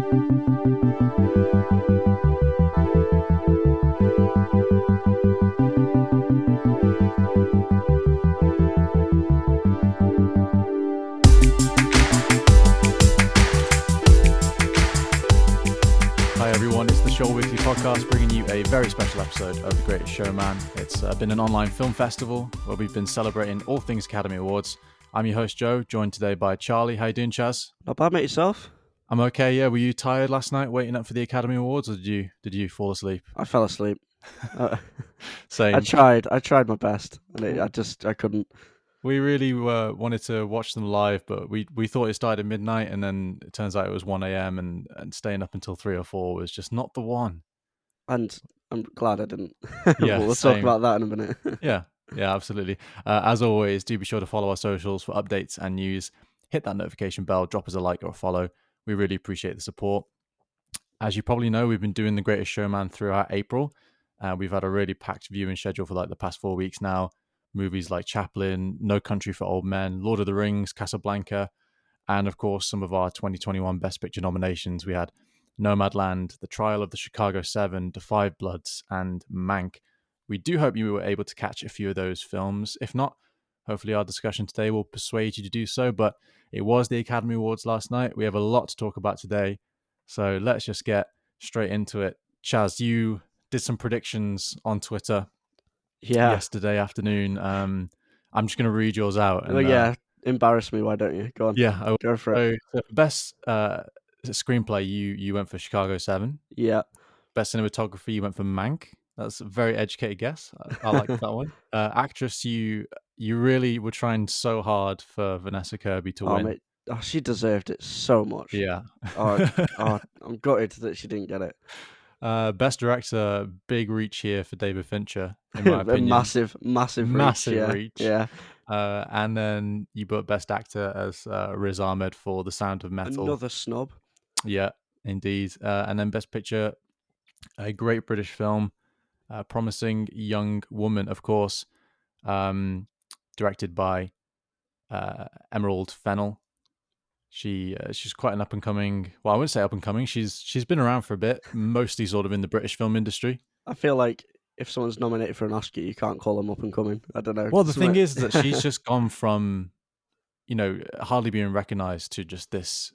Hi everyone, it's the Show Weekly podcast bringing you a very special episode of The Greatest Showman. It's been an online film festival where we've been celebrating all things Academy Awards. I'm your host Joe, joined today by Charlie. How you doing, Chaz? Not bad, mate. Yourself? I'm okay, yeah. Were you tired last night waiting up for the Academy Awards, or did you fall asleep? I fell asleep. Same. I tried my best, and I couldn't. We really wanted to watch them live, but we thought it started at midnight, and then it turns out it was 1 a.m. and staying up until 3 or 4 was just not the one. And I'm glad I didn't. Yeah, we'll same. talk about that in a minute. Yeah, absolutely. As always, do be sure to follow our socials for updates and news. Hit that notification bell, drop us a like or a follow. We really appreciate the support. As you probably know, we've been doing The Greatest Showman throughout April. We've had a really packed viewing schedule for like the past 4 weeks now. Movies like Chaplin, No Country for Old Men, Lord of the Rings, Casablanca, and of course some of our 2021 Best Picture nominations. We had Nomadland, The Trial of the Chicago 7, The Five Bloods, and Mank. We do hope you were able to catch a few of those films. If not, hopefully our discussion today will persuade you to do so. But it was the Academy Awards last night. We have a lot to talk about today. So let's just get straight into it. Chaz, you did some predictions on Twitter yesterday afternoon. I'm just going to read yours out. And, embarrass me. Why don't you? Go on. Yeah, go for it. So best screenplay, you went for Chicago 7. Yeah. Best cinematography, you went for Mank. That's a very educated guess. I like that one. Actress, you really were trying so hard for Vanessa Kirby to win. Mate. Oh, she deserved it so much. Yeah. I'm gutted that she didn't get it. Best director, big reach here for David Fincher, in my opinion. massive reach. Yeah. And then you put best actor as Riz Ahmed for The Sound of Metal. Another snub. Yeah, indeed. And then best picture, a great British film, Promising Young Woman, of course, directed by Emerald Fennell. She's quite an up and coming. Well, I wouldn't say up and coming. She's been around for a bit, mostly sort of in the British film industry. I feel like if someone's nominated for an Oscar, you can't call them up and coming. I don't know. Well, the thing is that she's just gone from, hardly being recognised to just this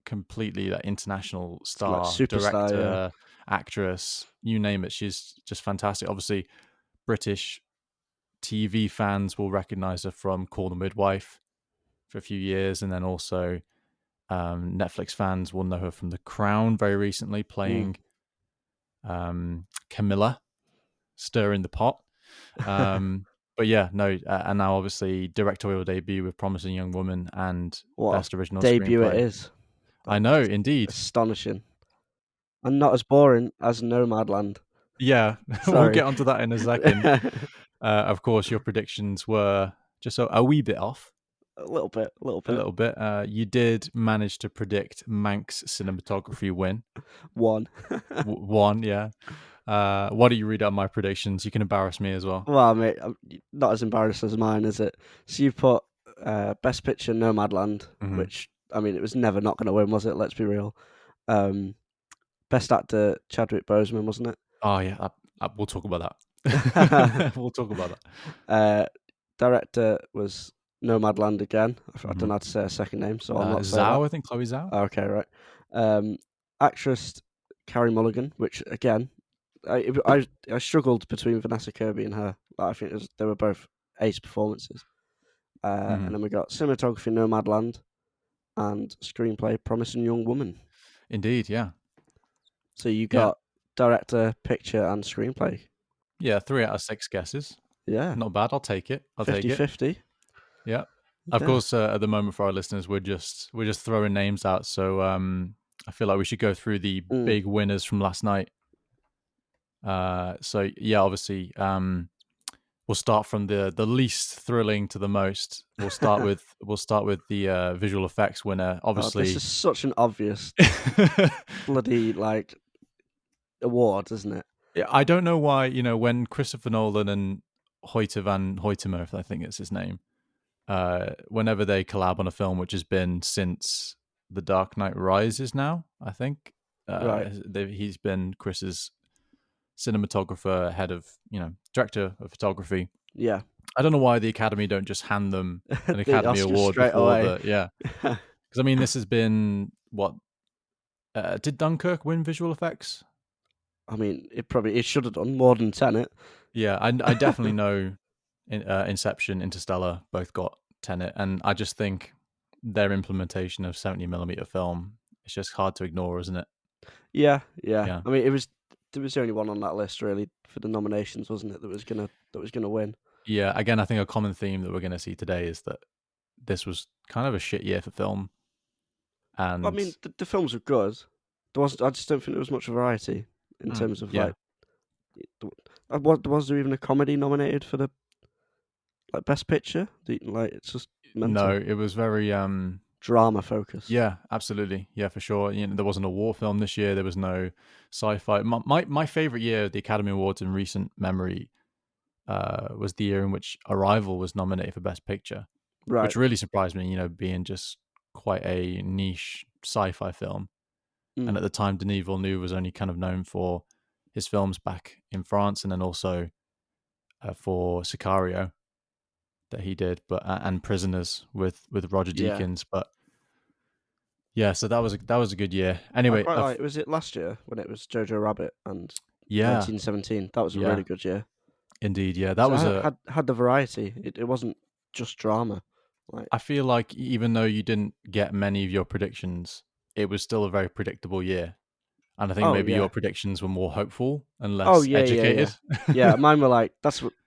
completely international star, like superstar, director, actress, you name it. She's just fantastic. Obviously, British TV fans will recognise her from Call the Midwife for a few years, and then also Netflix fans will know her from The Crown very recently, playing Camilla, stirring the pot. But yeah, no, and now obviously directorial debut with Promising Young Woman and best original debut screenplay. It is. I know, indeed. Astonishing. And not as boring as Nomadland. Yeah, we'll get onto that in a second. Of course, your predictions were just a wee bit off. A little bit. You did manage to predict Mank's cinematography win. One, yeah. Why don't you read out my predictions? You can embarrass me as well. Well, mate, not as embarrassed as mine, is it? So you put Best Picture Nomadland, which, I mean, it was never not going to win, was it? Let's be real. Best Actor Chadwick Boseman, wasn't it? Oh, yeah. We'll talk about that. We'll talk about that. Director was Nomadland again. I don't know how to say her second name, so I'm not saying Zhao, I think Chloe Zhao. Okay, right. Actress Carey Mulligan, which again, I struggled between Vanessa Kirby and her. I think they were both ace performances. And then we got cinematography Nomadland and screenplay Promising Young Woman. Indeed, yeah. So you got director, picture, and screenplay. Yeah, 3 out of 6 guesses. Yeah. Not bad. I'll take it. 50-50. Yeah. Of course, at the moment for our listeners, we're just throwing names out. So I feel like we should go through the big winners from last night. So yeah, obviously, we'll start from the least thrilling to the most. We'll start with the visual effects winner. Obviously, this is such an obvious bloody award, isn't it? Yeah, I don't know why. When Christopher Nolan and Hoyte van Hoytema, I think it's his name, whenever they collab on a film, which has been since The Dark Knight Rises now, I think. Right. He's been Chris's cinematographer, head of, director of photography. Yeah. I don't know why the Academy don't just hand them an The Academy Oscars Award straight before away. the, yeah. Because I mean, this has been what did Dunkirk win visual effects? I mean, it should have done more than Tenet. Yeah, I definitely know Inception, Interstellar both got Tenet, and I just think their implementation of 70 millimeter film is just hard to ignore, isn't it? Yeah, yeah. Yeah, I mean, there was the only one on that list really for the nominations, wasn't it? That was gonna win. yeah. Again, I think a common theme that we're going to see today is that this was kind of a shit year for film, I and mean, the films were good. There was I just don't think there was much variety in terms of yeah, like. Was there even a comedy nominated for the like best picture? Like it's just no, mental it was very drama focused. yeah, absolutely, yeah, for sure. There wasn't a war film this year. There was no sci-fi. My favorite year of the Academy Awards in recent memory was the year in which Arrival was nominated for Best Picture, Right. which really surprised me, being just quite a niche sci-fi film. And Mm. at the time, Denis Villeneuve was only kind of known for his films back in France, and then also for Sicario that he did, but and Prisoners with Roger Yeah. Deakins. But yeah, so that was a good year. I Anyway, quite like. Was it last year when it was Jojo Rabbit and yeah, 1917? That was a yeah, really good year. indeed, yeah, that So was I a. had the variety. It wasn't just drama. Like, I feel like even though you didn't get many of your predictions, it was still a very predictable year. And I think oh maybe your yeah, predictions were more hopeful and oh less yeah, yeah, yeah, educated. yeah. Mine were like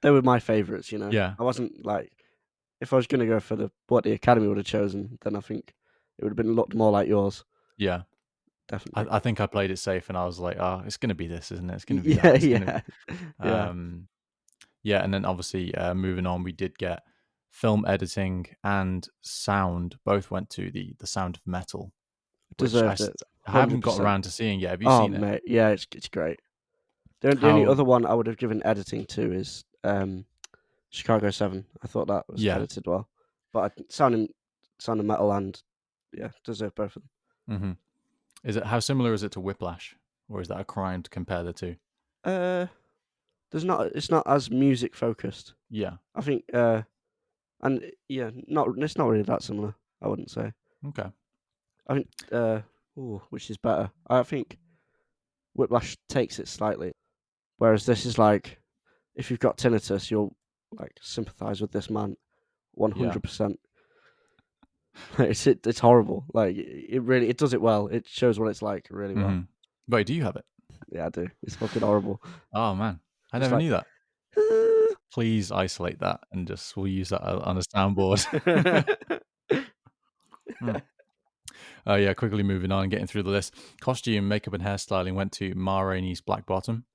they were my favorites. Yeah, I wasn't like if I was gonna go for what the Academy would have chosen, then I think it would have been looked more like yours. yeah. Definitely. I think I played it safe, and I was like, "Oh, it's gonna be this, isn't it? It's gonna be that. Yeah, It's gonna." yeah, yeah. Um, yeah, and then obviously moving on, we did get film editing and sound both went to the Sound of Metal, which Deserved it. I hundred haven't got percent. around to seeing yet. Have you Oh seen it? mate, yeah, it's great. The only How? other one I would have given editing to is Chicago 7. I thought that was Yeah. edited well, but Sound and Metal and yeah, deserve both of them. hmm Is it how similar is it to Whiplash, or is that a crime to compare the two? Uh, it's not as music focused. Yeah. I think yeah, not it's not really that similar. I wouldn't say. Okay. I think which is better? I think Whiplash takes it slightly, whereas this is like if you've got tinnitus, you'll like sympathize with this man Yeah. 100%. It's horrible. Like it does it well. It shows what it's like really well. hmm Wait, do you have it? Yeah, I do. It's fucking horrible. Oh man, I It's never like knew that. Please isolate that and just we'll use that on a soundboard. Hmm. Yeah, quickly moving on and getting through the list. Costume, makeup, and hairstyling went to Ma Rainey's Black Bottom.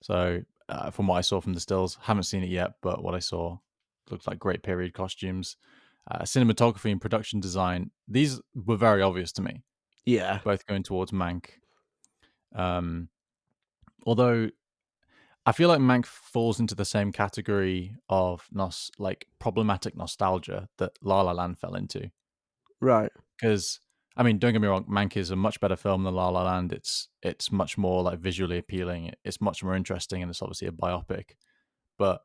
So, from what I saw from the stills, haven't seen it yet, but what I saw looked like great period costumes. Cinematography and production design, these were very obvious to me, yeah, both going towards Mank. Um, although I feel like Mank falls into the same category of like problematic nostalgia that La La Land fell into. right. Because I mean, don't get me wrong, Mank is a much better film than La La Land. It's much more like visually appealing. It's much more interesting, and it's obviously a biopic. But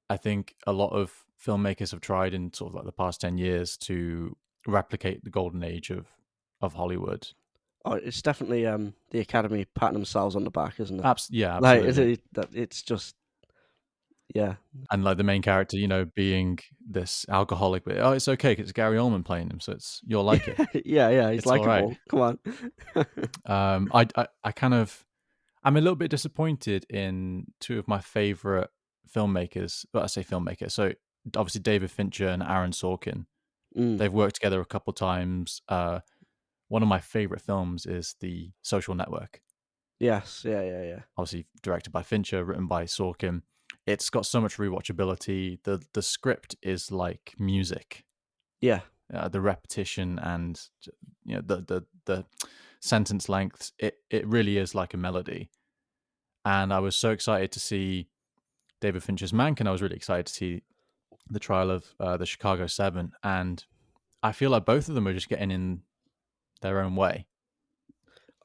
I think a lot of filmmakers have tried in sort of like the past 10 years to replicate the golden age of Hollywood. Oh, it's definitely the Academy patting themselves on the back, isn't it? Yeah, Like absolutely. it's just yeah, And like the main character, being this alcoholic, but oh, it's okay because it's Gary Oldman playing him, so you'll like it. yeah, yeah. He's It's all right. likable. Come on. I kind of I'm a little bit disappointed in two of my favorite filmmakers. Well, I say filmmaker. So obviously David Fincher and Aaron Sorkin. mm, They've worked together a couple times. One of my favorite films is The Social Network. yes. Yeah. Yeah. Yeah. Obviously directed by Fincher, written by Sorkin. It's got so much rewatchability. The script is like music. Yeah. The repetition and the sentence lengths. It really is like a melody. And I was so excited to see David Fincher's Mank, and I was really excited to see the trial of the Chicago 7. And I feel like both of them are just getting in their own way.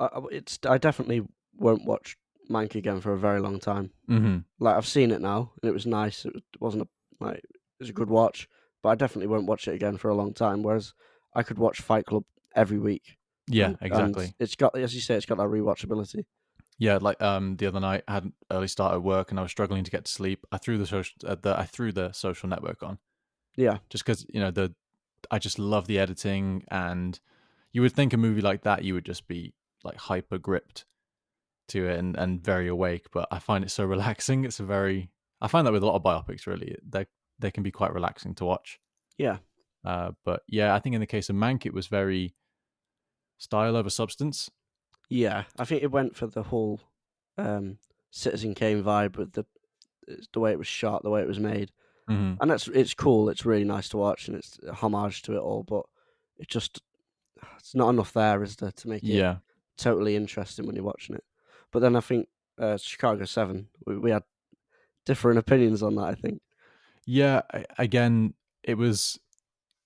I definitely won't watch Mank again for a very long time. Hmm. Like I've seen it now, and it was nice. Wasn't it was a good watch, but I definitely won't watch it again for a long time. Whereas I could watch Fight Club every week, Yeah, and exactly. it's got, as you say, it's got that rewatchability. Yeah, like the other night I had an early start at work and I was struggling to get to sleep. I threw the Social Network on Yeah, just because the I just love the editing, and you would think a movie like that you would just be like hyper gripped to it and very awake, but I find it so relaxing. I find that with a lot of biopics, really, they can be quite relaxing to watch. yeah, But yeah, I think in the case of Mank, it was very style over substance. yeah. I think it went for the whole um, Citizen Kane vibe with the way it was shot, the way it was made, Hmm. and it's cool. It's really nice to watch, and it's a homage to it all. But it just it's not enough there, is there, to make it Yeah, totally interesting when you're watching it. But then I think Chicago 7, we had different opinions on that, I think. yeah. Again, it was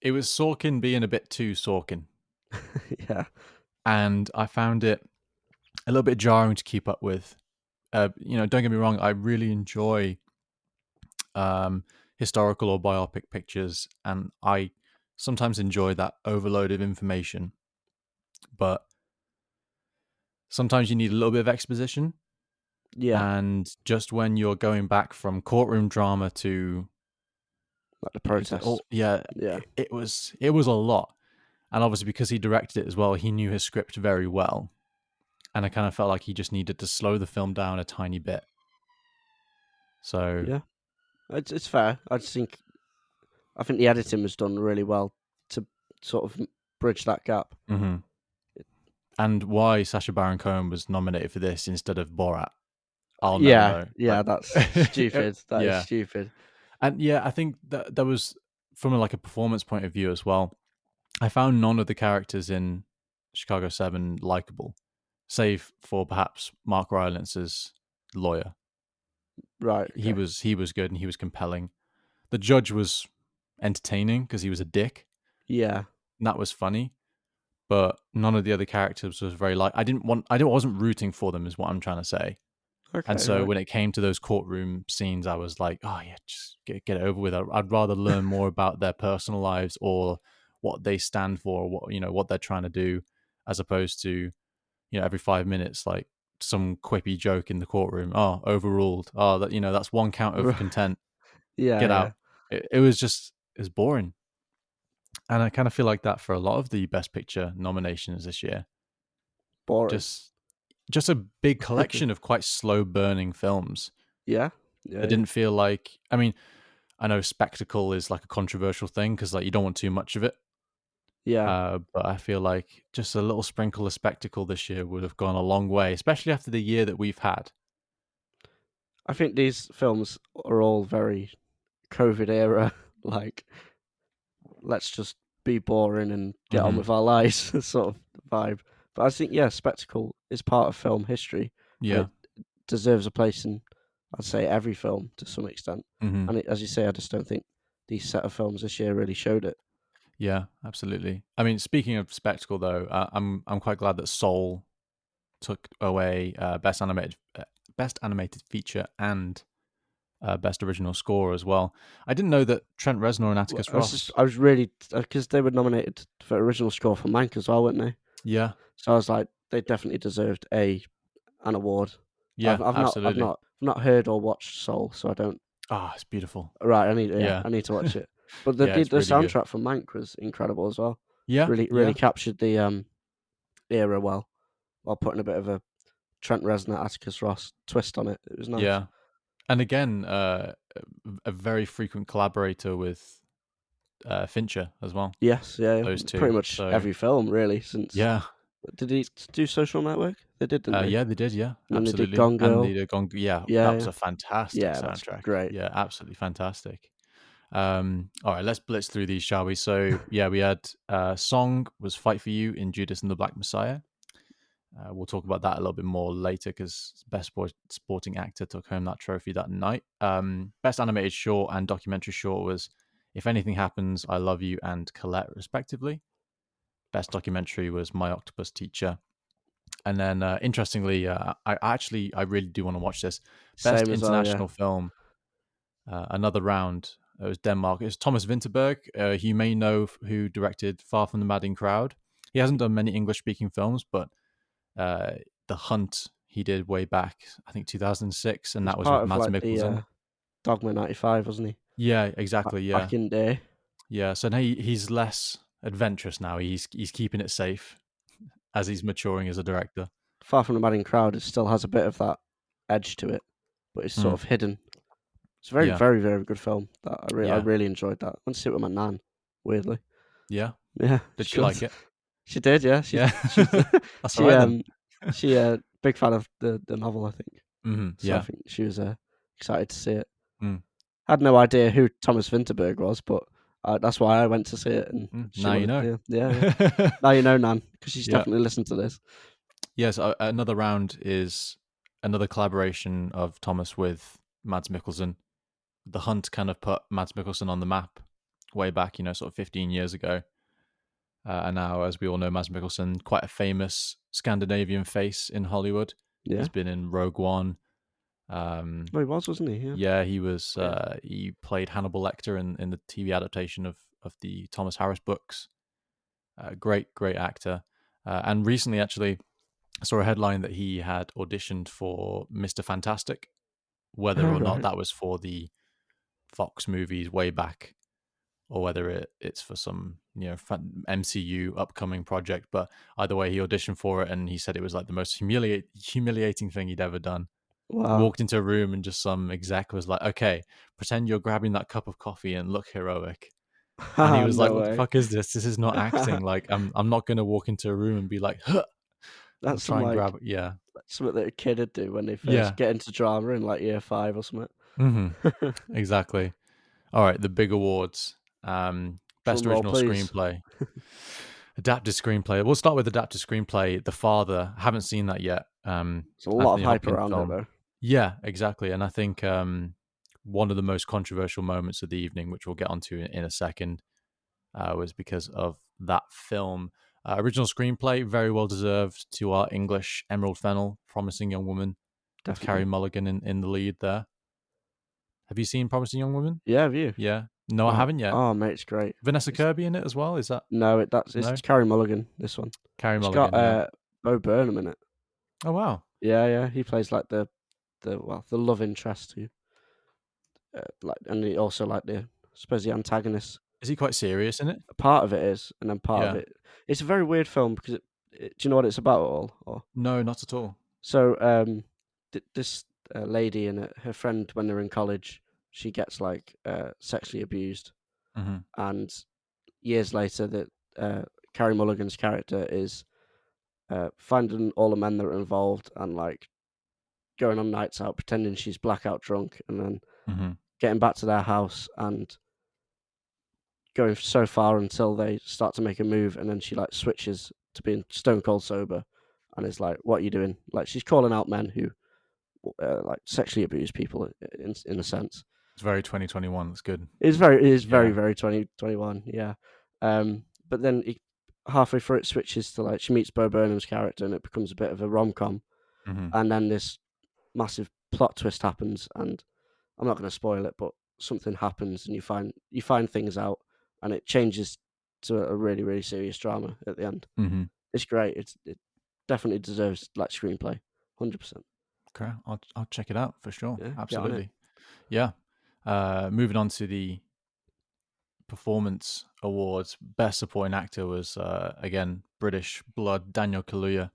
Sorkin being a bit too Sorkin, Yeah, and I found it a little bit jarring to keep up with. Don't get me wrong, I really enjoy historical or biopic pictures, and I sometimes enjoy that overload of information. But sometimes you need a little bit of exposition, yeah, and just when you're going back from courtroom drama to like the oh protests. yeah, Yeah, it was a lot, and obviously because he directed it as well, he knew his script very well, and I kind of felt like he just needed to slow the film down a tiny bit. So yeah, it's fair. I think the editing was done really well to sort of bridge that gap. mhm. And why Sacha Baron Cohen was nominated for this instead of Borat, I'll never Yeah, know. yeah, that's stupid. That is Yeah, stupid. and yeah, I think that there was from like a performance point of view as well. I found none of the characters in Chicago 7 likable, save for perhaps Mark Rylance's lawyer. Right. Okay. He was good and he was compelling. The judge was entertaining because he was a dick, Yeah. and that was funny. But none of the other characters was very like I wasn't rooting for them is what I'm trying to say. And Okay. so Right. when it came to those courtroom scenes, I was like, oh yeah, just get it over with. I'd rather learn more about their personal lives or what they stand for, or what they're trying to do, as opposed to every 5 minutes like some quippy joke in the courtroom. Oh, overruled. Oh, that's one count of contempt. Yeah. Get Yeah. out. It was boring, and I kind of feel like that for a lot of the Best Picture nominations this year. Boring. Just just a big collection of quite slow burning films. Yeah. Yeah. It Yeah. didn't feel like. I mean, I know spectacle is like a controversial thing because like you don't want too much of it. Yeah. But I feel like just a little sprinkle of spectacle this year would have gone a long way, especially after the year that we've had. I think these films are all very COVID era. Like, let's just be boring and get on Hmm. with our lives sort of vibe. But I think, yeah, spectacle is part of film history, and Yeah. it deserves a place in, I'd say, every film to some extent. Hmm. And as you say, I just don't think these set of films this year really showed it. Yeah. Absolutely. I mean, speaking of spectacle, though, I'm quite glad that Soul took away best animated feature and best original score as well. I didn't know that Trent Reznor and Well, Atticus Ross. I was really, because they were nominated for original score for Mank as well, weren't they? Yeah. So I was like, they definitely deserved an award. Yeah. Absolutely. I've not heard or watched Soul, so I don't. Ah, it's beautiful. Right, Yeah. I need to watch it. But Yeah, it's the really good. soundtrack from Mank was incredible as well. Yeah. Really Yeah. captured the era well, while putting a bit of a Trent Reznor, Atticus Ross twist on it. It was nice. Yeah. And again, a very frequent collaborator with Fincher as well. Yes, yeah, yeah. Those two. Pretty much So every film really since. yeah, Did he do Social Network? They did, didn't they? yeah, they did. Yeah, And then they did absolutely. Gone And the Girl. Gong. Yeah, Yeah, that was yeah, a fantastic yeah. That's soundtrack. great. Yeah, absolutely fantastic. All right, let's blitz through these, shall we? So yeah, we had song was "Fight for You" in Judas and the Black Messiah. We'll talk about that a little bit more later because Supporting Actor took home that trophy that night. Best Animated Short and Documentary Short was If Anything Happens, I Love You, and Colette, respectively. Best documentary was My Octopus Teacher. And then, interestingly, I really do want to watch this. Best Same as well. Yeah, international film, another round. It was Denmark. It's Thomas Vinterberg. You may know who directed Far from the Madding Crowd. He hasn't done many English speaking films, but uh, The Hunt he did way back, I think 2006, and he's that was part with of Mads like the Mikkelsen. Dogma '95, wasn't he? Yeah, exactly. Yeah, Back in the day. yeah. So now he's less adventurous now. He's keeping it safe as he's maturing as a director. Far from the Madding Crowd, it still has a bit of that edge to it, but it's sort Mm, of hidden. It's a very, yeah, very, very good film. That I yeah, really enjoyed that. I went to see it with my nan. Weirdly, yeah. yeah, Did it's she like good. it? She did, yeah. Yeah, She's that's all she right then. she big fan of the novel, I think. So I Yeah. think she was excited to see it. Mm, Had no idea who Thomas Vinterberg was, but that's why I went to see it, and she now you wanted. know. Yeah, yeah, yeah. Now you know, Nan, because she's Yeah. definitely listened to this. Yes. Another round is another collaboration of Thomas with Mads Mikkelsen. The Hunt kind of put Mads Mikkelsen on the map way back, sort of 15 years ago. And now, as we all know, Mads Mikkelsen, quite a famous Scandinavian face in Hollywood. Yeah, He's been in Rogue One. Um, well, he was, wasn't he? Yeah, yeah, he was. yeah. He played Hannibal Lecter in the TV adaptation of the Thomas Harris books. Great actor. And recently, actually, I saw a headline that he had auditioned for Mr. Fantastic. Whether Oh, or not right. that was for the Fox movies way back, or whether it's for some MCU upcoming project. But either way, he auditioned for it, and he said it was like the most humiliating thing he'd ever done. Wow. Walked into a room, and just some exec was like, "Okay, pretend you're grabbing that cup of coffee and look heroic." And he was like, No "What the way. fuck is this? This is not acting. Like, I'm not gonna walk into a room and be like, huh, and That's some try and grab like it." Yeah, something that a kid would do when they first yeah, get into drama in like year 5 or something. hmm exactly. All right, the big awards. Best Drum roll, original please. screenplay. Adapted screenplay. We'll start with adapted screenplay. The Father. Haven't seen that yet. There's a lot of Anthony hype Hopkins around it film. though. Yeah, exactly. And I think one of the most controversial moments of the evening, which we'll get onto in a second, was because of that film. Original screenplay, very well deserved to our English Emerald Fennell, Promising Young Woman, with Carey Definitely. Mulligan in the lead there. Have you seen Promising Young Woman? Yeah, have you? Yeah. No, I Oh, haven't yet. oh, mate, it's great. Vanessa It's Kirby in it as well? Is that no, it's no? Carey Mulligan. This one. Carey It's got Mulligan, yeah. Bo Burnham in it. Oh wow. Yeah, yeah. He plays like the love interest who like, and he also like the I suppose the antagonist. Is he quite serious in it? Part of it is, and then part of Yeah. it. It's a very weird film because do you know what it's about at all? Or No, not at all. so this lady and her friend when they're in college, she gets like sexually abused, Mhm. and years later, that Carey Mulligan's character is finding all the men that are involved and like going on nights out, pretending she's blackout drunk, and then Mhm. getting back to their house and going so far until they start to make a move, and then she like switches to being stone cold sober, and is like, "What are you doing?" Like she's calling out men who like sexually abuse people in a sense. It's very 2021. That's good. It is very Yeah. very 2021, yeah. But then halfway through it switches to like she meets Bo Burnham's character, and it becomes a bit of a rom com, Mhm. and then this massive plot twist happens, and I'm not going to spoil it, but something happens, and you find things out, and it changes to a really really serious drama at the end. Mhm. It's great. It definitely deserves like screenplay, 100%. Okay. I'll check it out for sure. Yeah, get on it. Absolutely. Yeah. Moving on to the performance awards. Best supporting actor was again British blood Daniel Kaluuya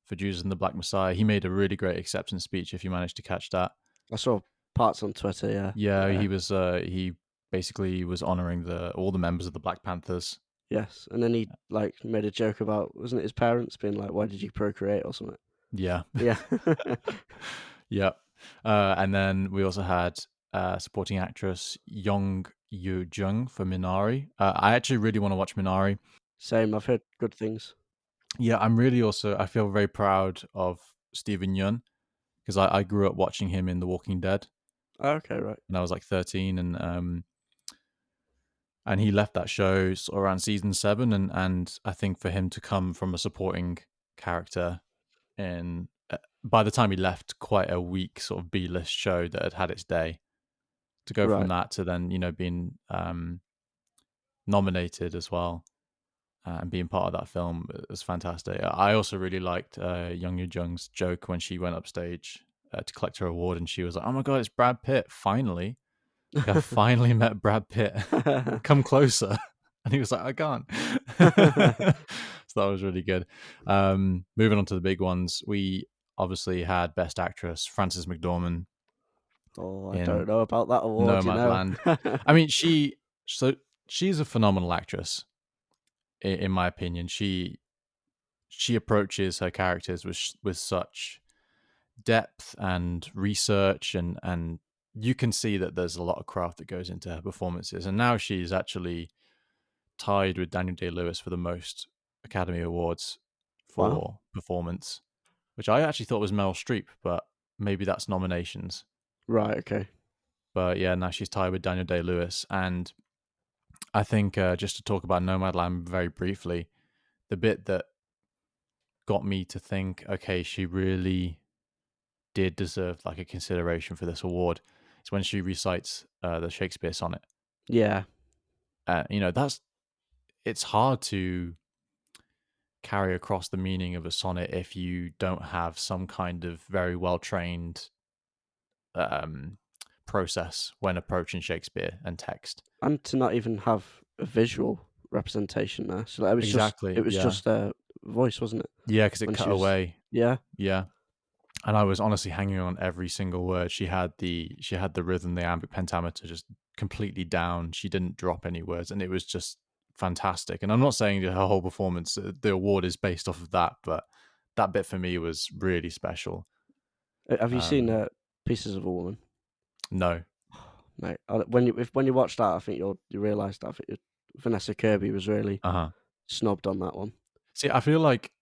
for Judas and the Black Messiah. He made a really great acceptance speech. If you managed to catch that. I saw parts on Twitter. Yeah, Yeah, he was. He basically was honoring the all the members of the Black Panthers. yes, and then he like made a joke about wasn't it his parents being like, "Why did you procreate?" or something. Yeah. Yeah, Yeah. And then we also had supporting actress Yong Yoo Jung for Minari. I actually really want to watch Minari. same. I've heard good things. Yeah, I'm really also, I feel very proud of Stephen Yun because I grew up watching him in The Walking Dead Oh, okay, right. when I was like 13. And and he left that show sort of around season 7, and I think for him to come from a supporting character in by the time he left, quite a weak sort of B-list show that had its day, to go from Right. that to then being nominated as well, and being part of that film was fantastic. I also really liked Young Yoo Jung's joke when she went upstage to collect her award, and she was like, "Oh my god, it's Brad Pitt! Finally, like I finally met Brad Pitt. Come closer." And he was like, "I can't." So that was really good. Moving on to the big ones, we obviously had Best Actress Frances McDormand Oh, I in don't know about that award, you know. Nomadland. I mean, so she's a phenomenal actress, in my opinion. She approaches her characters with such depth and research, and you can see that there's a lot of craft that goes into her performances. And now she's actually tied with Daniel Day Lewis for the most Academy Awards Wow. for performance, which I actually thought was Meryl Streep, but maybe that's nominations. Right, okay. But yeah, now she's tied with Daniel Day Lewis. And I think just to talk about Nomadland very briefly, the bit that got me to think, okay, she really did deserve like a consideration for this award is when she recites the Shakespeare sonnet. Yeah. That's it's hard to carry across the meaning of a sonnet if you don't have some kind of very well trained um, process when approaching Shakespeare and text. And to not even have a visual representation there. So like, it Exactly. was Yeah. just a voice, wasn't it? Yeah, because it When cut she was away. yeah. Yeah. And I was honestly hanging on every single word. She had the rhythm, the iambic pentameter just completely down. She didn't drop any words, and it was just fantastic. And I'm not saying that her whole performance, the award is based off of that, but that bit for me was really special. Have you seen Um, Pieces of a Woman? no, Mate, when you watch that, I think you realise that I think Vanessa Kirby was really uh huh. snubbed on that one. See, I feel like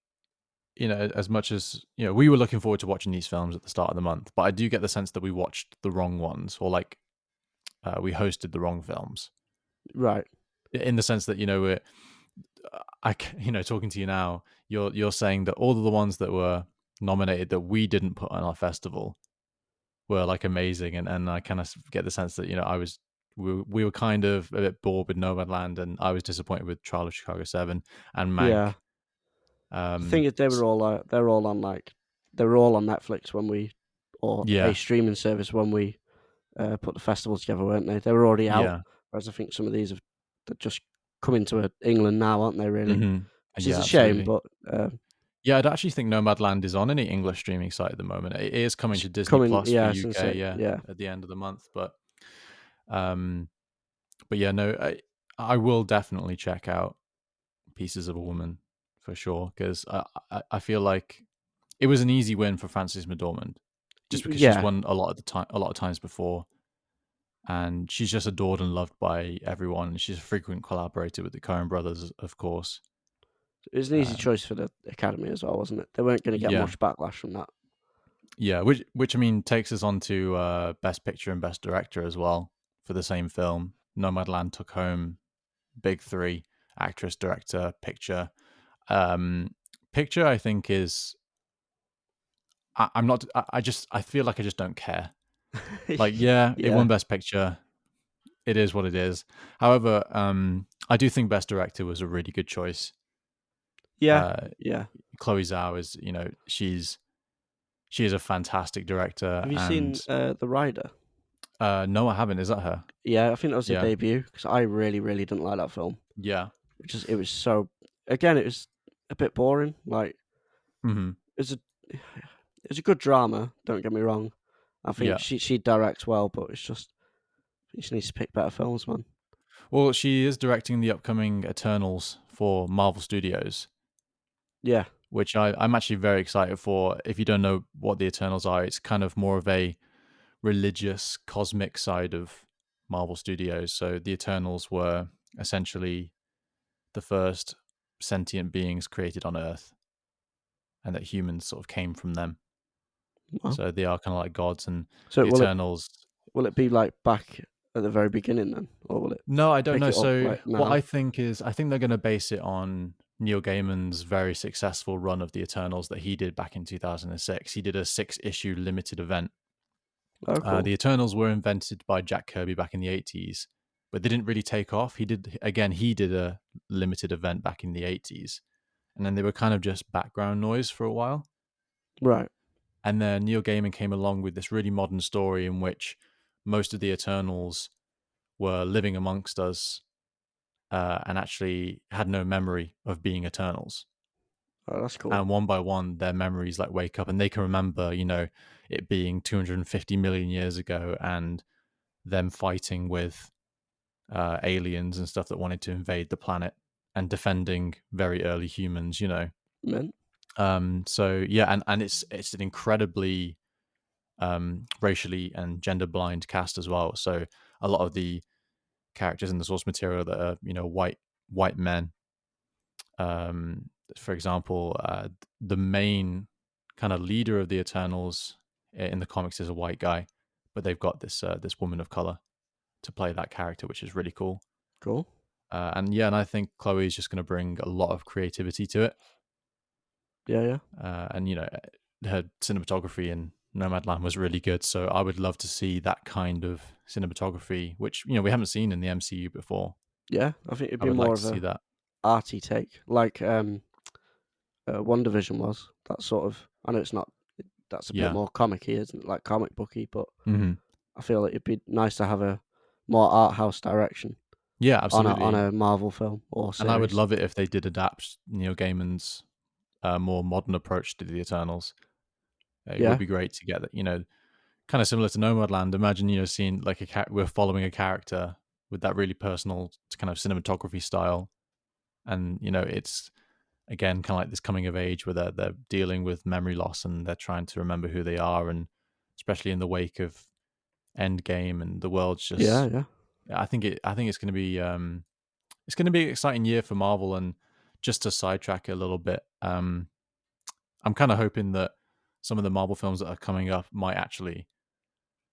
as much as we were looking forward to watching these films at the start of the month, but I do get the sense that we watched the wrong ones, or like we hosted the wrong films, Right. in the sense that we're talking to you now, you're saying that all of the ones that were nominated that we didn't put on our festival were like amazing, and I kind of get the sense that we were kind of a bit bored with Nomadland, and I was disappointed with Trial of Chicago 7 and Yeah. Mank. The thing Um, is, they were all on Netflix when we, or a yeah, streaming service when we put the festival together, weren't they? They were already out. yeah, Whereas I think some of these have they're just coming to England now, aren't they? Really, hmm which is yeah, a shame, absolutely. but Yeah, I don't actually think Nomadland is on any English streaming site at the moment. It is coming it's to Disney coming. Plus for Yeah, I was gonna UK, say, yeah, yeah, at the end of the month. Um, but yeah, no, I will definitely check out Pieces of a Woman for sure, because I feel like it was an easy win for Frances McDormand, just because she's yeah. won a lot of times before, and she's just adored and loved by everyone. She's a frequent collaborator with the Coen brothers, of course. It was an easy Um, choice for the Academy as well, wasn't it? They weren't going to get yeah, much backlash from that. yeah, which I mean takes us on to Best Picture and Best Director as well for the same film. Nomadland took home big three: actress, director, picture. Um, Picture, I think, is I'm not. I feel like I just don't care. Like, yeah, it Yeah, won Best Picture. It is what it is. However, I do think Best Director was a really good choice. yeah, Uh, yeah. Chloe Zhao is, she is a fantastic director, Have you and seen The Rider? no, I haven't. Is that her? Yeah, I think that was her Yeah, debut because I really, really didn't like that film. yeah, It was so. Again, it was a bit boring. Like hmm it's a it's a good drama. Don't get me wrong. I think yeah. she directs well, but it's just she needs to pick better films, man. Well, she is directing the upcoming Eternals for Marvel Studios, Yeah, which I'm actually very excited for. If you don't know what the Eternals are, it's kind of more of a religious, cosmic side of Marvel Studios. So the Eternals were essentially the first sentient beings created on Earth, and that humans sort of came from them. well, So they are kind of like gods, and so the Eternals. will it be like back? at the very beginning then, or will it No, I don't pick know. it up So like what now? I think is, I think they're going to base it on Neil Gaiman's very successful run of the Eternals that he did back in 2006. He did a 6-issue limited event. Oh, cool. The Eternals were invented by Jack Kirby back in the 80s, but they didn't really take off. He did a limited event back in the 80s, and then they were kind of just background noise for a while. Right. And then Neil Gaiman came along with this really modern story in which most of the Eternals were living amongst us and actually had no memory of being Eternals. Oh, that's cool. And one by one, their memories like wake up and they can remember, it being 250 million years ago and them fighting with aliens and stuff that wanted to invade the planet and defending very early humans. Man. So yeah, and it's an incredibly racially and gender blind cast as well. So a lot of the characters in the source material that are white men. For example, the main kind of leader of the Eternals in the comics is a white guy, but they've got this woman of color to play that character, which is really cool. Cool. And yeah, and I think Chloe is just going to bring a lot of creativity to it. Yeah, yeah. And her cinematography in Nomadland was really good. So I would love to see that kind of cinematography, which we haven't seen in the MCU before. Yeah, I think it'd I be would like more to of see a that. arty take, like One Division was. That sort of. I know it's not. That's a bit Yeah. more comic-y, isn't it? Like comic booky, but Hmm. I feel like it'd be nice to have a more art house direction Yeah, on absolutely. a Marvel film or And I would series. love it if they did adapt Neil Gaiman's more modern approach to the Eternals. It would Yeah, be great to get that, kind of similar to Nomadland. Imagine, seeing like we're following a character with that really personal kind of cinematography style, and it's again kind of like this coming of age where they're dealing with memory loss and they're trying to remember who they are, and especially in the wake of Endgame and the world's yeah, just. yeah, I think it's going to be it's going to be an exciting year for Marvel. And just to sidetrack a little bit, I'm kind of hoping that some of the Marvel films that are coming up might actually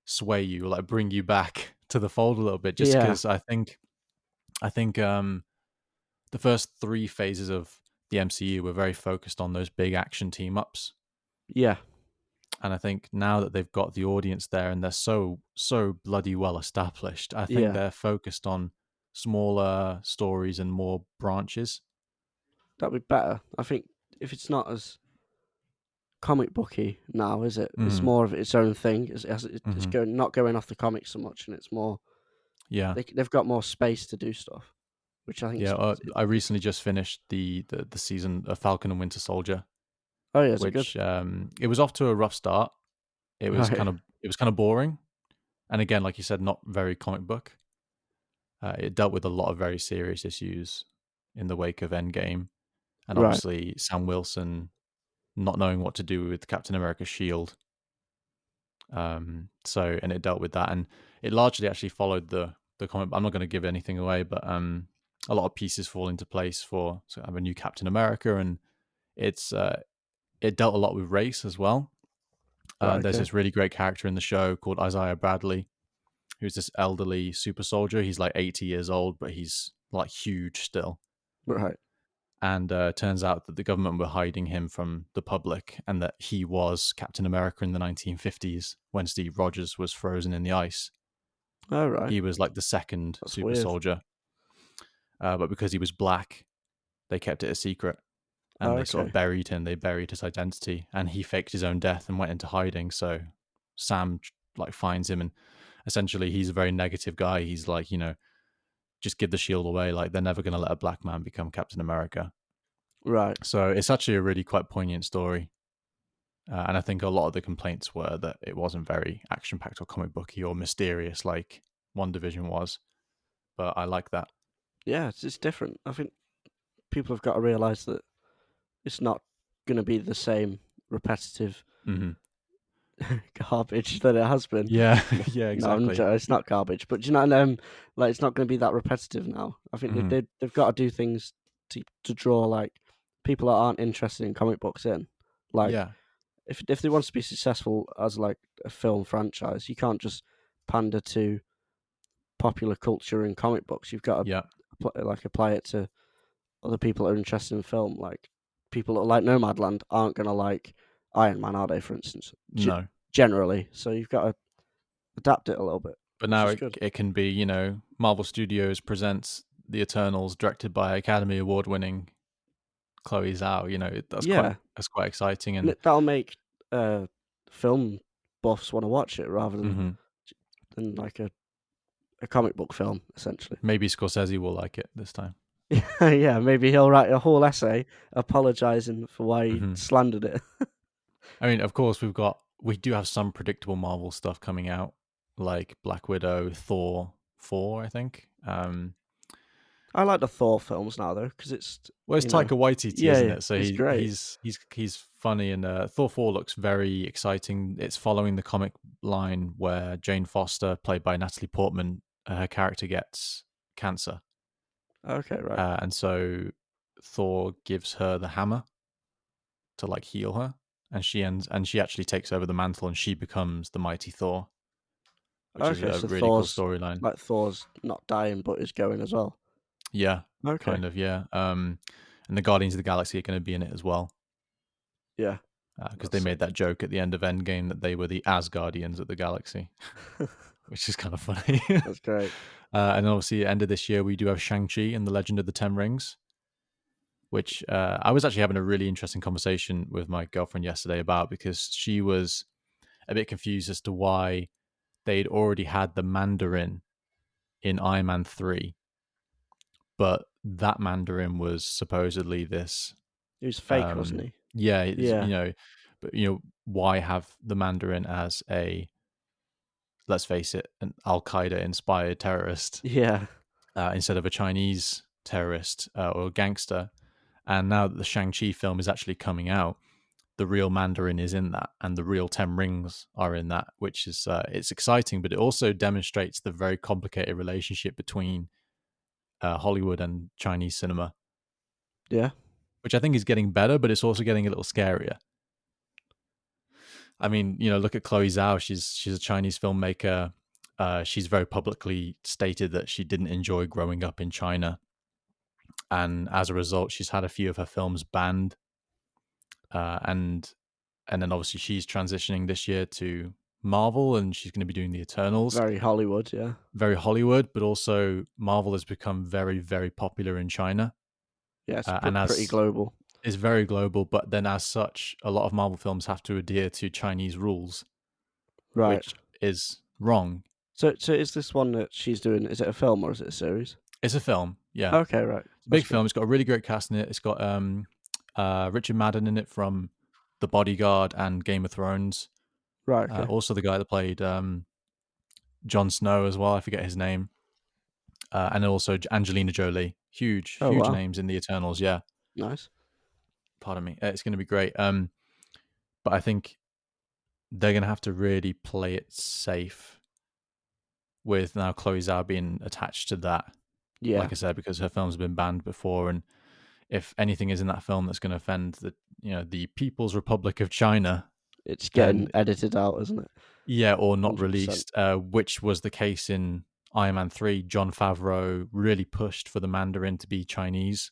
sway you, like bring you back to the fold a little bit, just yeah, because I think the first 3 phases of the MCU were very focused on those big action team ups. yeah, And I think now that they've got the audience there and they're so bloody well established, I think yeah. they're focused on smaller stories and more branches. That'd be better. I think if it's not as comic booky now, is it? It's Hmm. more of its own thing. It's Hmm. going not going off the comics so much, and it's more Yeah. they've got more space to do stuff, which I think. Yeah, I recently just finished the season of Falcon and Winter Soldier, Oh yeah, is it good? which it was off to a rough start. It was Right, kind of it was kind of boring, and again, like you said, not very comic book. It dealt with a lot of very serious issues in the wake of Endgame, and right. obviously Sam Wilson not knowing what to do with Captain America's shield. And it dealt with that, and it largely actually followed the comic. I'm not going to give anything away, but a lot of pieces fall into place for sort of a new Captain America, and it's it dealt a lot with race as well. Right, There's okay. this really great character in the show called Isaiah Bradley, who's this elderly super soldier. He's like 80 years old, but he's like huge still. Right. And turns out that the government were hiding him from the public, and that he was Captain America in the 1950s when Steve Rogers was frozen in the ice. Oh, right. He was like the second That's super weird. soldier, but because he was black, they kept it a secret Oh, and they sort of okay. buried him. They buried his identity, and he faked his own death and went into hiding. So Sam like finds him, and essentially he's a very negative guy. He's like, just give the shield away. Like they're never going to let a black man become Captain America. Right. So it's actually a really quite poignant story. And I think a lot of the complaints were that it wasn't very action packed or comic booky or mysterious like One Division was. But I like that. Yeah, it's different. I think people have got to realise that it's not going to be the same repetitive Hmm. garbage that it has been. Yeah, No, yeah, no, exactly. it's not garbage, but do you know, like it's not going to be that repetitive now. I think Hmm. they've got to do things to draw like people that aren't interested in comic books in. Like Yeah. if they want to be successful as like a film franchise, you can't just pander to popular culture in comic books. You've got Yeah. to like apply it to other people that are interested in film. Like people that like Nomadland aren't going to like Iron Man, are they? For instance, No. generally. So you've got to adapt it a little bit, But which now is good. it can be, Marvel Studios presents The Eternals, directed by Academy Award winning Chloe Zhao. Yeah, That's quite exciting. and And that'll make uh, film buffs want to watch it rather mhm, than like a comic book film, essentially. maybe Scorsese will like it this time. Yeah, maybe he'll write a whole essay apologizing for why he Hmm. slandered it. I mean, of course, we do have some predictable Marvel stuff coming out, like Black Widow, Thor 4, I think. I like the Thor films now though, because it's Well, it's Taika Waititi, yeah, isn't yeah, it? So it's great. he's funny, and Thor 4 looks very exciting. It's following the comic line where Jane Foster, played by Natalie Portman, her character gets cancer, Okay, right. and so Thor gives her the hammer to like heal her, and she actually takes over the mantle, and she becomes the mighty Thor, which is Okay, a so really cool storyline. Thor's not dying but is going as well. Yeah, Okay, kind of, yeah. And the Guardians of the Galaxy are going to be in it as well, yeah, because that's they made sick. that joke at the end of Endgame that they were the Asgardians of the galaxy, which is kind of funny. That's great. And then obviously, at the end of this year, we do have Shang-Chi and the Legend of the Ten Rings, which I was actually having a really interesting conversation with my girlfriend yesterday about, because she was a bit confused as to why they'd already had the Mandarin in Iron Man 3, but that Mandarin was supposedly this. He was fake, wasn't he? Yeah, Yeah, but why have the Mandarin as a, let's face it, an Al Qaeda inspired terrorist, yeah. instead of a Chinese terrorist, or gangster? And now that the Shang-Chi film is actually coming out, the real Mandarin is in that, and the real Ten Rings are in that, which is it's exciting, but it also demonstrates the very complicated relationship between Hollywood and Chinese cinema, Yeah, which I think is getting better, but it's also getting a little scarier. I mean, look at Chloe Zhao. She's a Chinese filmmaker. She's very publicly stated that she didn't enjoy growing up in China, and as a result, she's had a few of her films banned. And then obviously she's transitioning this year to Marvel, and she's going to be doing the Eternals. very Hollywood. Yeah, Very Hollywood, but also Marvel has become very, very popular in China, yeah. It's and pretty as global. is very global. But then, as such, a lot of Marvel films have to adhere to Chinese rules, Right. which is wrong. So is this one that she's doing? Is it a film or is it a series? It's a film, yeah. Okay, right. It's a That's big good. film. It's got a really great cast in it. It's got Richard Madden in it from The Bodyguard and Game of Thrones. Right. Okay. Also, the guy that played Jon Snow as well. I forget his name. And also Angelina Jolie. Huge, Oh huge wow. names in the Eternals. Yeah, Nice. pardon me. It's going to be great. But I think they're going to have to really play it safe with now Chloe Zhao being attached to that. Yeah. Like I said, because her film's been banned before, and if anything is in that film that's going to offend the People's Republic of China, It's getting then edited out, isn't it? yeah, or not 100%. released, which was the case in Iron Man 3. John Favreau really pushed for the Mandarin to be Chinese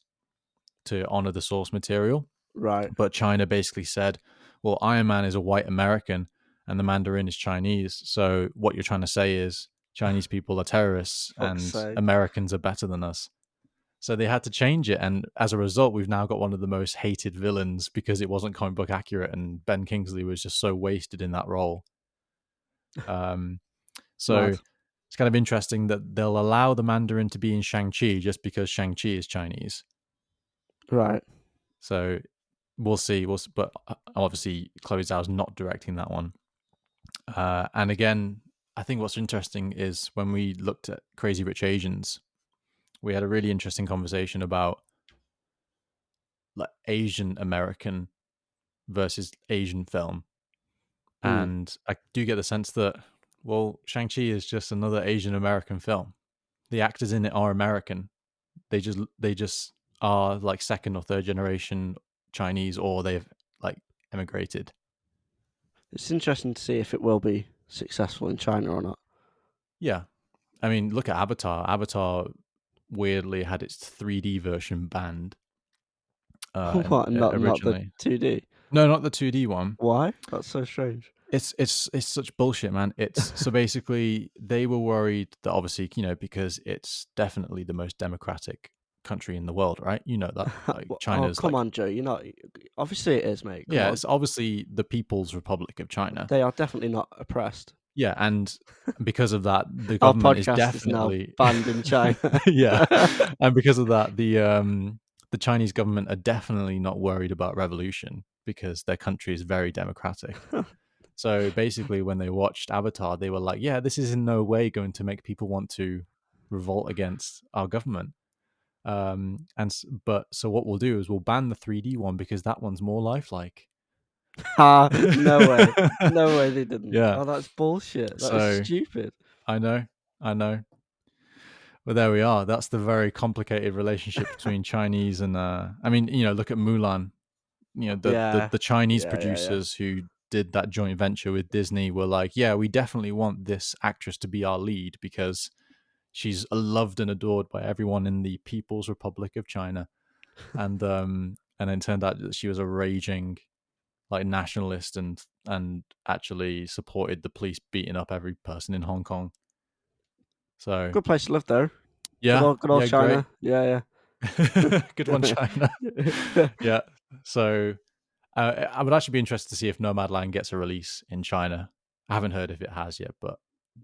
to honor the source material. Right. But China basically said, well, Iron Man is a white American and the Mandarin is Chinese. So what you're trying to say is Chinese people are terrorists Fuck's and sake. Americans are better than us. So they had to change it. And as a result, we've now got one of the most hated villains because it wasn't comic book accurate. And Ben Kingsley was just so wasted in that role. Um, so Mad. it's kind of interesting that they'll allow the Mandarin to be in Shang-Chi just because Shang-Chi is Chinese. Right. So we'll see. But obviously, Chloe Zhao's not directing that one. And again, I think what's interesting is when we looked at Crazy Rich Asians, we had a really interesting conversation about like Asian American versus Asian film. Mm. And I do get the sense that, well, Shang-Chi is just another Asian American film. The actors in it are American. They just are like second or third generation Chinese, or they've like emigrated. It's interesting to see if it will be successful in China or not. Yeah. I mean, look at Avatar. Avatar weirdly had its 3D version banned What? Not the originally. 2D. No, not the 2D one. Why? That's so strange. It's such bullshit, man. It's so basically they were worried that obviously, because it's definitely the most democratic country in the world, right? You know that. Like Oh, China's come like on, Joe. You're not. Obviously, it is, mate. Come yeah, on. it's obviously the People's Republic of China. They are definitely not oppressed. Yeah, and because of that, the Our government is podcast is now definitely banned in China. yeah, and because of that, the Chinese government are definitely not worried about revolution because their country is very democratic. So basically, when they watched Avatar, they were like, "Yeah, this is in no way going to make people want to revolt against our government." But so what we'll do is we'll ban the 3D one because that one's more lifelike. Ha! No way. No way they didn't. Yeah. Oh, that's bullshit. That is So stupid. I know, I know. Well, there we are. That's the very complicated relationship between Chinese and. I mean, look at Mulan. The Yeah. the Chinese Yeah. producers who did that joint venture with Disney were like, yeah, we definitely want this actress to be our lead because she's loved and adored by everyone in the People's Republic of China. And then turned out that she was a raging like nationalist and actually supported the police beating up every person in Hong Kong. So Good place to live, though. yeah, Good old yeah, great. China. Yeah, Good one, China. yeah. Yeah. So I would actually be interested to see if Nomadland gets a release in China. I haven't heard if it has yet, but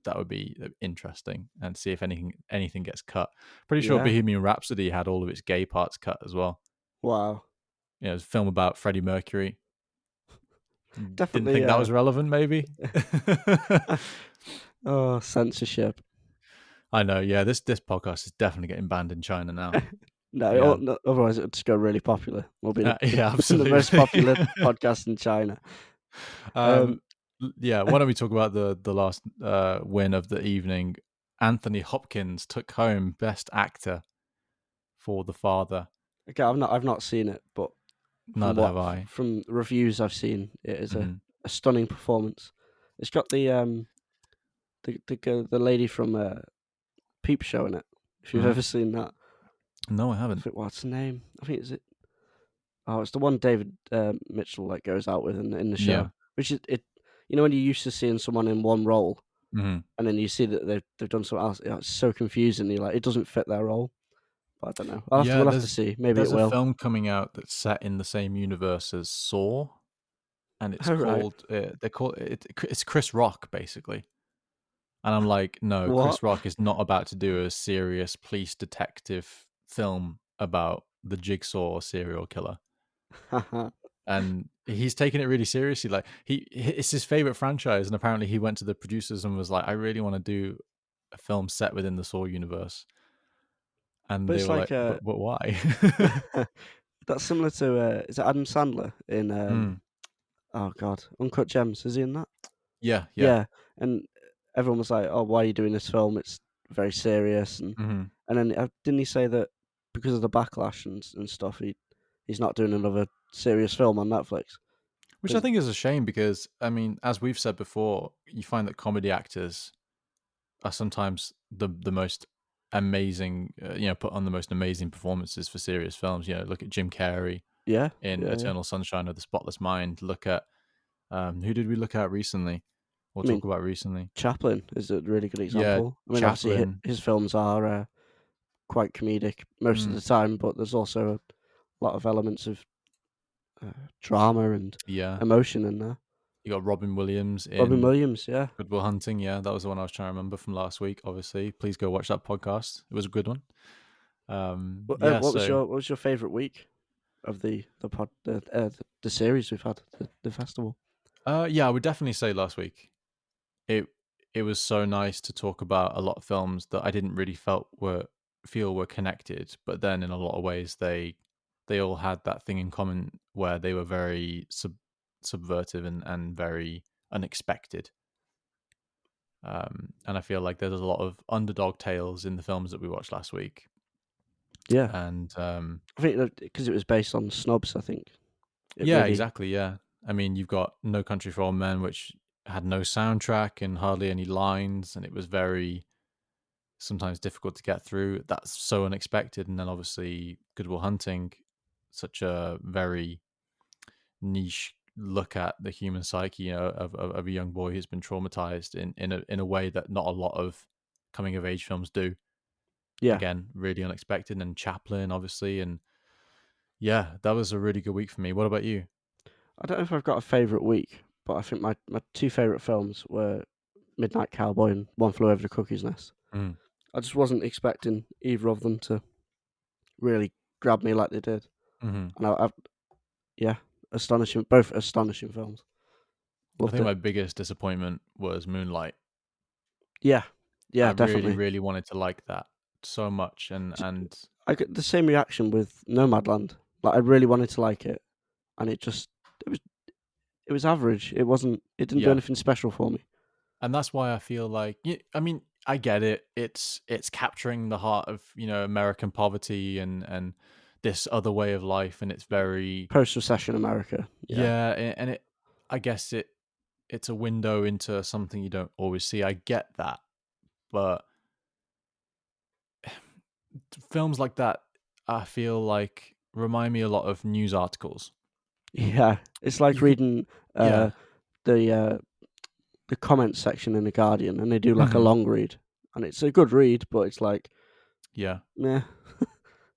that would be interesting and see if anything gets cut. Pretty sure Yeah. Bohemian Rhapsody had all of its gay parts cut as well. Wow. It's a film about Freddie Mercury. Didn't Definitely. think that was relevant, maybe. Oh, censorship. I know. Yeah, this podcast is definitely getting banned in China now. Yeah, No, otherwise it would just go really popular. We'll be yeah, the absolutely. most popular podcast in China. um, Um, yeah. Why don't we talk about the last win of the evening? Anthony Hopkins took home Best Actor for The Father. okay, I've not seen it, but Neither have I. from reviews I've seen, it is Mhm. a stunning performance. It's got the lady from Peep Show in it. If you've Mhm. ever seen that, No, I I haven't. think what's the name? I think it's it. Oh, it's the one David Mitchell like goes out with in the Yeah. show, which is it. You know when you're used to seeing someone in one role, Mhm. and then you see that they've done something else. It's so confusing. You're like, it doesn't fit their role. But I don't know. Yeah, We'll have to see. Maybe it there's a will. film coming out that's set in the same universe as Saw, and it's Oh right. called they call it it's Chris Rock basically. And I'm like, no, What? Chris Rock is not about to do a serious police detective film about the Jigsaw serial killer. And he's taking it really seriously. Like it's his favorite franchise, and apparently he went to the producers and was like, I really want to do a film set within the Saw universe. And But they it's were like like, but why? that's similar to is it Adam Sandler in Mm. oh god, Uncut Gems? Is he in that? Yeah, yeah. Yeah, and everyone was like, "Oh, why are you doing this film? It's very serious." Hmm. And then didn't he say that because of the backlash and stuff, he's not doing another serious film on Netflix? Which I Because think is a shame because, I mean, as we've said before, you find that comedy actors are sometimes the most amazing, put on the most amazing performances for serious films. Look at Jim Carrey yeah, in yeah. Eternal Sunshine of the Spotless Mind. Look at who did we look at recently? Or I mean, talk about recently? Chaplin is a really good Yeah, example. I mean, obviously Chaplin. his films are quite comedic most of Mm, the time, but there's also a lot of elements of uh, drama and yeah, emotion in there. you got Robin Williams Robin in Williams, yeah. Good Will Hunting. Yeah, that was the one I was trying to remember from last week. Obviously, please go watch that podcast. It was a good one. Yeah, so What was your favorite week of the series we've had the festival? yeah, I would definitely say last week. it it was so nice to talk about a lot of films that I didn't really feel were connected, but then in a lot of ways they all had that thing in common where they were very subvertive and very unexpected. And I feel like there's a lot of underdog tales in the films that we watched last week. Yeah, And I think because it was based on snubs. I think it yeah, really exactly. Yeah, I mean, you've got No Country for Old Men, which had no soundtrack and hardly any lines, and it was very sometimes difficult to get through. That's so unexpected. And then obviously Good Will Hunting, such a very niche look at the human psyche, of a young boy who's been traumatized in a way that not a lot of coming of age films do. Yeah, Again, really unexpected. And Chaplin, obviously, and yeah, that was a really good week for me. What about you? I don't know if I've got a favorite week, but I think my two favorite films were Midnight Cowboy and One Flew Over the Cuckoo's Nest. Mm, I just wasn't expecting either of them to really grab me like they did, hmm and I've yeah, astonishing, both astonishing films. I Loved think it. my biggest disappointment was Moonlight. Yeah, I yeah, really, definitely. really wanted to like that so much, and D- and I got the same reaction with Nomadland. Like I really wanted to like it, and it was it was average. It wasn't. It didn't do yeah, anything special for me. and that's why I feel like I mean, I get it. It's capturing the heart of American poverty and this other way of life, and it's very Post recession America. Yeah, yeah, and I guess it's a window into something you don't always see. I get that, but films like that, I feel like remind me a lot of news articles. yeah. It's like You could, reading yeah, the the comments section in the Guardian, and they do like a hmm long read, and it's a good read, but it's like yeah, meh.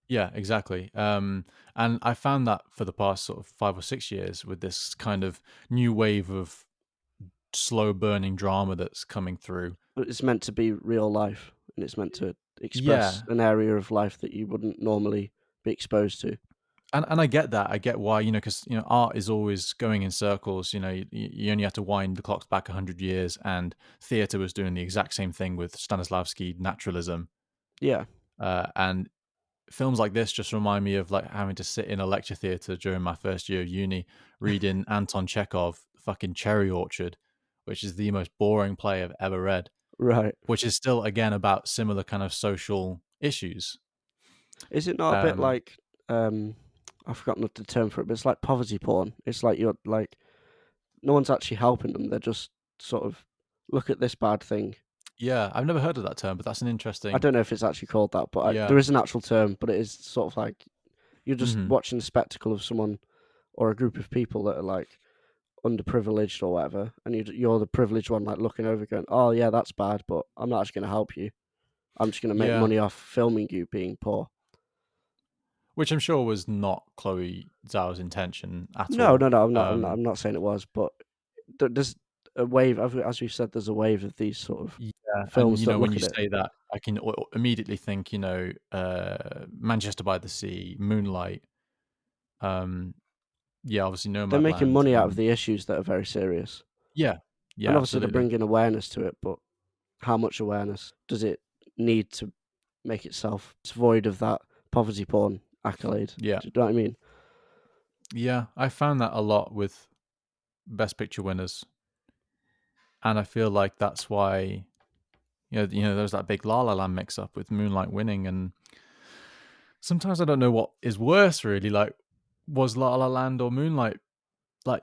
yeah, exactly. And I found that for the past sort of 5 or 6 years with this kind of new wave of slow burning drama that's coming through. But it's meant to be real life, and it's meant to express Yeah, an area of life that you wouldn't normally be exposed to. and I get that. I get why, because art is always going in circles. You only have to wind the clocks back 100 years, and theater was doing the exact same thing with Stanislavski naturalism. Yeah, And films like this just remind me of like having to sit in a lecture theater during my first year of uni, reading Anton Chekhov, fucking Cherry Orchard, which is the most boring play I've ever read. right. Which is still again about similar kind of social issues. Is it not a bit Um, like um, I've forgotten the term for it, but it's like poverty porn. It's like you're like no one's actually helping them. They're just sort of look at this bad thing. yeah, I've never heard of that term, but that's an I interesting. don't know if it's actually called that, but Yeah. there is an actual term. But it is sort of like you're just hmm watching the spectacle of someone or a group of people that are like underprivileged or whatever, and you're the privileged one, like looking over, going, "Oh yeah, that's bad," but I'm not actually going to help you. I'm just going to make Yeah, money off filming you being poor. which I'm sure was not Chloe Zhao's intention at No, all. no, no. I'm not saying it was, but there's a wave, as we've said, there's a wave of these sort of Yeah, and films that when look you at it. say that, I can immediately think, Manchester by the Sea, Moonlight, um, yeah, obviously They're making Nomadland, money out of and the issues that are very serious, yeah, and yeah, obviously they're absolutely, bringing awareness to it. But how much awareness does it need to make itself? It's void of that poverty porn accolade. yeah, Do you know what I mean? yeah. I found that a lot with Best Picture winners, and I feel like that's why there's that big La La Land mix up with Moonlight winning, and sometimes I don't know what is worse really. Like, was La La Land or Moonlight? Like,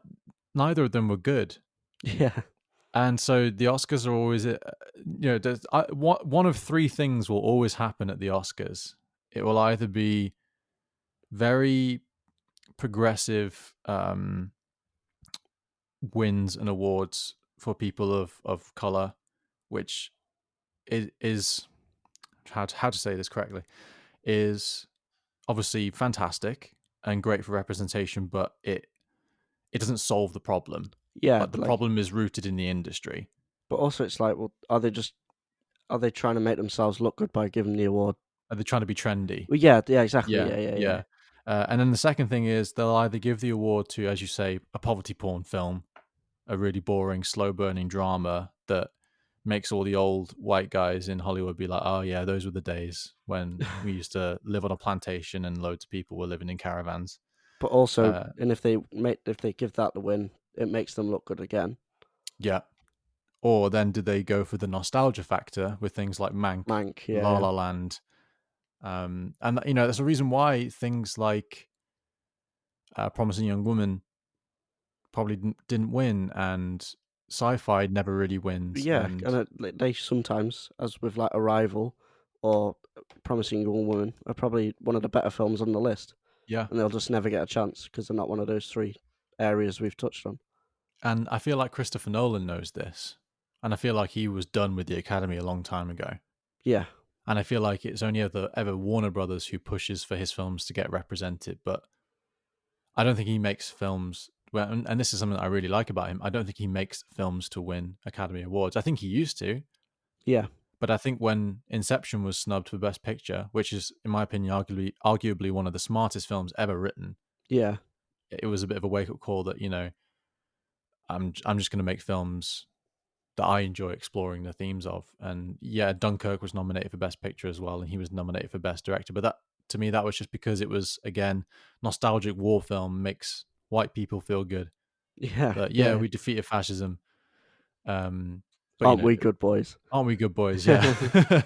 neither of them were good, Yeah, and so the Oscars are always, one of three things will always happen at the Oscars. It will either be very progressive wins and awards for people of color, which is how to say this correctly, is obviously fantastic and great for representation, but it doesn't solve the problem. yeah. Like, the Like, problem is rooted in the industry. but also it's like, well, are they trying to make themselves look good by giving the award? Are they trying to be trendy? Well, yeah, yeah, exactly. Yeah, Yeah, yeah, yeah. yeah. And then the second thing is they'll either give the award to, as you say, a poverty porn film, a really boring, slow burning drama that makes all the old white guys in Hollywood be like, oh yeah, those were the days when we used to live on a plantation and loads of people were living in caravans. But also, Uh, and if they give that the win, it makes them look good again. yeah. Or then do they go for the nostalgia factor with things like Mank, Mank, yeah, La yeah. La Land? And there's a reason why things like Promising Young Woman probably didn't win, and sci-fi never really wins, Yeah, and and they sometimes, as with like Arrival or Promising Young Woman, are probably one of the better films on the list, yeah. and they'll just never get a chance because they're not one of those three areas we've touched on. And I feel like Christopher Nolan knows this, and I feel like he was done with the Academy a long time ago. Yeah, And I feel like it's only ever Warner Brothers who pushes for his films to get represented, but I don't think he makes films. Well, and this is something that I really like about him. I don't think he makes films to win Academy Awards. I think he used to, yeah, but I think when Inception was snubbed for Best Picture, which is, in my opinion, arguably one of the smartest films ever written, yeah, it was a bit of a wake up call that I'm just going to make films that I enjoy exploring the themes of. And yeah, Dunkirk was nominated for Best Picture as well, and he was nominated for Best Director. But that, to me, that was just because it was, again, nostalgic war film makes white people feel good. yeah, That, yeah, yeah. we defeated fascism. Um, but Aren't we good boys? aren't we good boys? Yeah.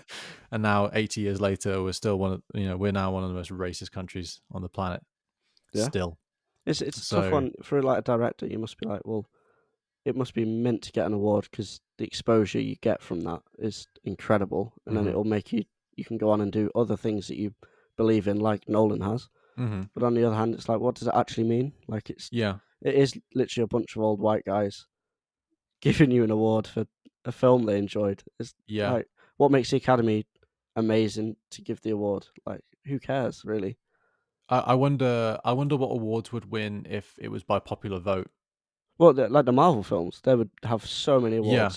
And now 80 years later, we're still we're now one of the most racist countries on the planet Yeah, still. it's a tough So, one for like a director. You must be like, well, it must be meant to get an award because the exposure you get from that is incredible, and then mhm, it'll make you can go on and do other things that you believe in, like Nolan has. mhm, But on the other hand, it's like, what does it actually mean? Like, yeah, it is literally a bunch of old white guys giving you an award for a film they enjoyed. It's yeah. like, what makes the Academy amazing to give the award? Like, who cares really? I wonder what awards would win if it was by popular vote. Well, like the Marvel films, they would have so many Yeah.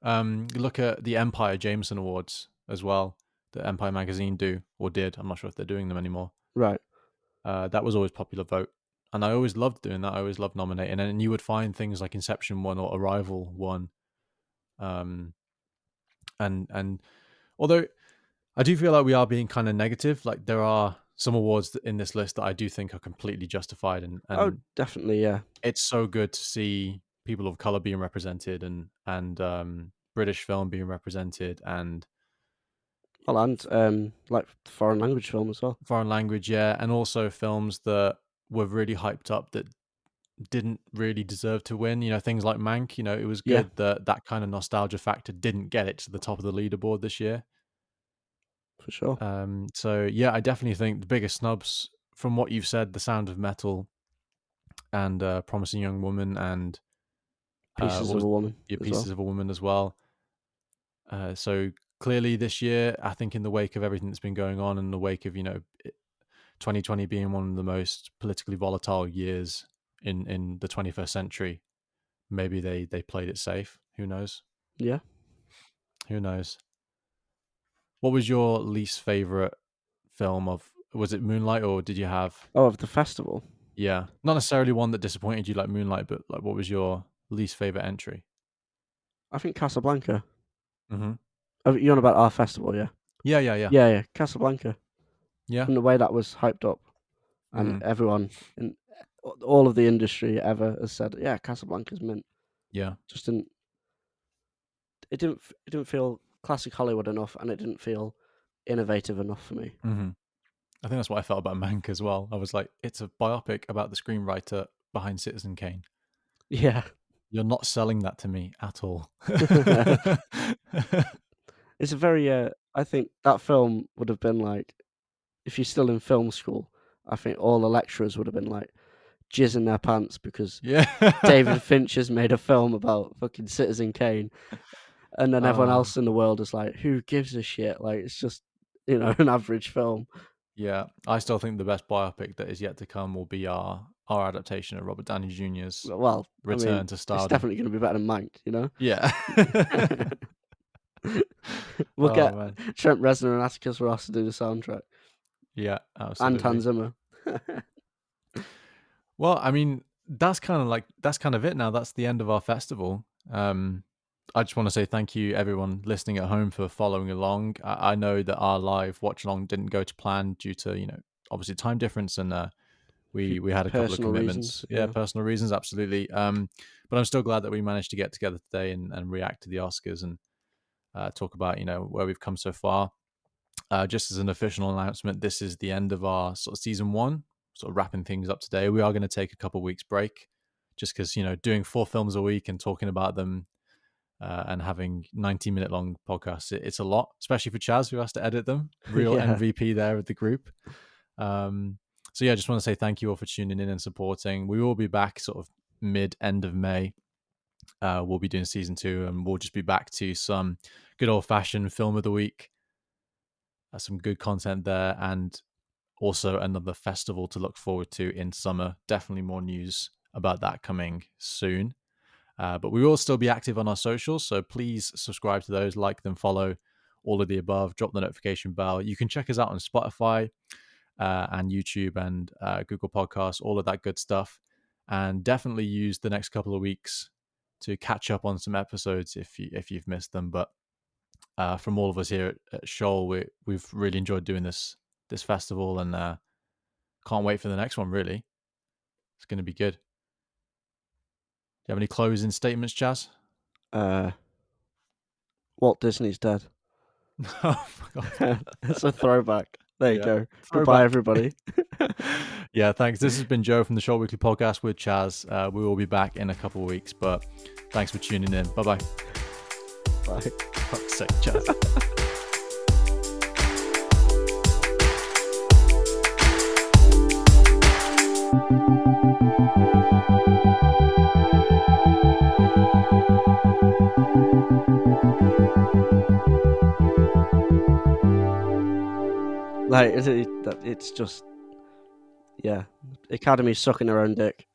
awards, Look at the Empire Jameson Awards as well, that Empire Magazine do or did. I'm not sure if they're doing them anymore. right? That was always popular vote, and I always loved doing that. I always loved nominating, and you would find things like Inception won or Arrival won. Um, and although I do feel like we are being kind of negative, like there are some awards in this list that I do think are completely justified, Oh, and definitely, yeah. it's so good to see people of color being represented and British film being represented and Well, and like foreign language film as well. foreign language, yeah, and also films that were really hyped up that didn't really deserve to win. Things like Mank. It was Yeah, good that that kind of nostalgia factor didn't get it to the top of the leaderboard this year. for sure. So yeah, I definitely think the biggest snubs from what you've said, The Sound of Metal and Promising Young Woman and Pieces what of was a Woman your as well. Pieces of a Woman as well. So clearly this year, I think in the wake of everything that's been going on, in the wake of 2020 being one of the most politically volatile years in the 21st century, maybe they played it safe. Who knows? Yeah. Who knows? What was your least favorite film of? Was it Moonlight or did you have? Oh, of the festival, Yeah, not necessarily one that disappointed you like Moonlight, but like what was your least favorite entry? I think Casablanca. Mm-hmm. Oh, you're on about our festival, yeah. Yeah, yeah, yeah, Yeah, yeah, Casablanca. yeah. From the way that was hyped up, and Mm-hmm. everyone in all of the industry ever has said, yeah, Casablanca's mint. Yeah. Just didn't it didn't feel classic Hollywood enough, and it didn't feel innovative enough for me. Mm-hmm. I think that's what I felt about Mank as well. I was like, it's a biopic about the screenwriter behind Citizen Kane. Yeah. You're not selling that to me at all. It's a very, I think that film would have been like, if you're still in film school, I think all the lecturers would have been like jizzing their pants because Yeah. David Fincher's made a film about fucking Citizen Kane, and then everyone Oh, else in the world is like, who gives a shit? Like, it's just, an average film. yeah. I still think the best biopic that is yet to come will be our adaptation of Robert Downey Jr.'s Well, I mean, return to it's stardom. definitely going to be better than Mank. Yeah. We'll Oh get man. Trent Reznor and Atticus Ross to do the soundtrack, Yeah, and Hans absolutely. Zimmer. Well, I mean, that's kind of it now. That's the end of our festival. I just want to say thank you, everyone listening at home, for following along. I know that our live watch along didn't go to plan due to obviously time difference, and Few we had a couple of personal commitments. reasons, Yeah, yeah. personal reasons, absolutely. But I'm still glad that we managed to get together today and react to the Oscars and talk about where we've come so far. Just as an official announcement, this is the end of our sort of season one, sort of wrapping things up today. We are going to take a couple of weeks break just because doing 4 films a week and talking about them and having 90-minute long podcasts, it's a lot, especially for Chaz, who has to edit them. Real Yeah. MVP there of the group. So yeah, I just want to say thank you all for tuning in and supporting. We will be back sort of end of May. We'll be doing season 2, and we'll just be back to some good old fashioned film of the week. Some good content there, and also another festival to look forward to in summer. Definitely more news about that coming soon. But we will still be active on our socials, so please subscribe to those, like them, follow, all of the above, drop the notification bell. You can check us out on Spotify and YouTube and Google Podcasts, all of that good stuff. And definitely use the next couple of weeks to catch up on some episodes if you've missed them. But from all of us here at Shoal, we've really enjoyed doing this festival, and can't wait for the next one. Really, it's going to be good. Do you have any closing statements, Chaz? Walt Disney's dead. Oh my God. It's a throwback. There you Yeah. go. Goodbye, Throwback. everybody. Yeah, thanks. This has been Joe from the Shoal Weekly Podcast with Chaz. We will be back in a couple of weeks, but thanks for tuning in. Bye-bye. Bye. Fuck's sake, Chaz. Like, it's just, yeah. Academy's sucking their own dick.